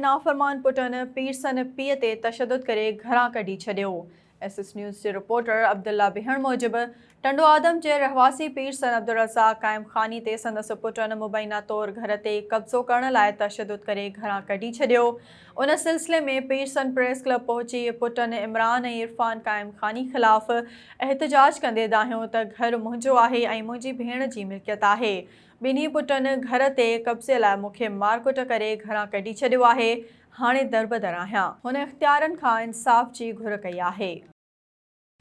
नाफ़रमान पुटनि पीरसन पीउ ते तशद्दुद करे घरां कढी छॾियो। SS न्यूज़ जे रिपोर्टर अब्दुल्ला बिहण मूजिबि टंडो आदम जे रहवासी पीरसन अब्दुल रज़ाक क़ाइम ख़ानी ते संदसि पुटनि मुबैना तौर घर ते कब्ज़ो करण लाइ तशद्दुद करे घरां कढी छॾियो। उन सिलसिले में पीरसन प्रेस क्लब पहुची पुटनि इमरान ऐं इरफान क़ाइम ख़ानी ख़िलाफ़ एहतजाज कंदे दाहियो त घर मुंहिंजो आहे ऐं मुंहिंजी भेण जी मिल्कियत आहे। ॿिन्ही पुटनि घर ते कब्ज़े लाइ मूंखे मारकुट करे घरां कढी छॾियो आहे। हाणे दरबदर आहियां। हुन इख़्तियारनि खां इंसाफ़ जी घुर कई आहे।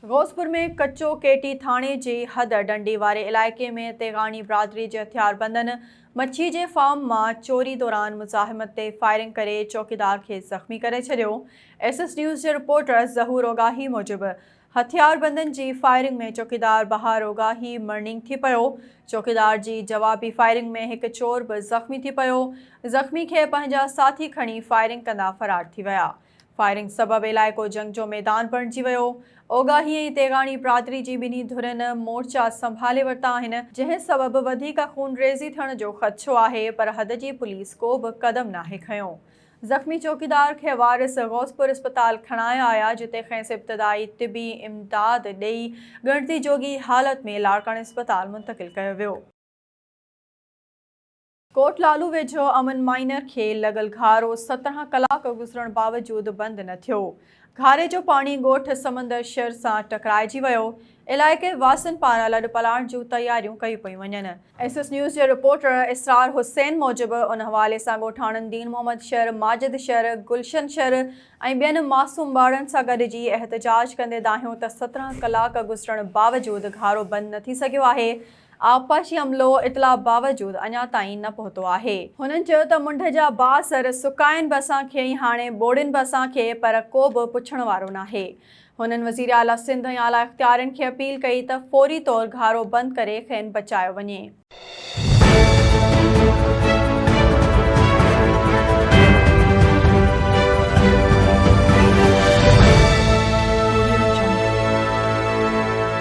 ग़ौसपुर में कच्चो केटी थाणे जी हद डंडी वारे इलाइक़े में तेगानी बिरादरी जे हथियारबंदनि मच्छी जे फार्म मां चोरी दौरान मुज़ाहिमत ते फायरिंग करे चौकीदार खे ज़ख़्मी करे छॾियो। SS न्यूज़ जे रिपोर्टर ज़हूर ओगाही मूजिबि हथियारबंदनि जी फायरिंग में चौकीदार बहार ओगाही मर्निंग थी पियो। चौकीदार जी जवाबी फायरिंग में हिकु चोर बि ज़ख़्मी थी पियो। ज़ख़्मी खे पंहिंजा साथी खणी फायरिंग कंदा फ़रार थी विया। फायरिंग सबबि इलाइक़ो जंग जो मैदान बणिजी वियो। ओगाही ऐं तेगानी बिरादरी जी ॿिन्ही धुरनि मोर्चा संभाले वरिता आहिनि, जंहिं सबबि वधीक खूनरेज़ी थियण जो ख़दशो आहे, पर हद जी पुलिस को बि क़दम नाहे खंयो। ज़ख़्मी चौकीदार खे वारिस ग़ौसपुर अस्पताल खणाया आया, जिते खेसि इब्तिदाई तिबी इमदाद ॾेई ॻणिती जोगी हालत में लाड़काणे अस्पताल मुंतक़िल कयो वियो। कोटलालू वेझो अमन माइनर खे लॻल घारो 17 कलाक गुज़रण बावजूदि बंदि न थियो। घारे जो पाणी ॻोठ समंदर शहर सां टकराइजी वियो। इलाइक़े वासियुनि पारां लॾ पलाण जूं तयारियूं कयूं पियूं वञनि। SS न्यूज़ जे रिपोर्टर इसरार हुसैन मूजिबि उन हवाले सां ॻोठाणनि दीन मोहम्मद शहर, माजिद शहर, गुलशन शहर ऐं ॿियनि मासूम ॿारनि सां गॾिजी एहतजाज कंदे दाहियो त 17 कलाक गुज़रण बावजूदि घारो बंदि न थी सघियो आहे। आबपाशी अमलो इतला बावजूदि अञा ताईं न पहुतो आहे। हुननि चयो त मुंड जा बासर सुकाइनि बि असांखे ऐं हाणे ॿोड़िनि बि असांखे, पर को बि पुछण वारो नाहे। हुननि वज़ीर आला सिंध ऐं आला इख़्तियारनि खे अपील कई त फ़ौरी तौर घारो बंदि करे खेनि बचायो वञे।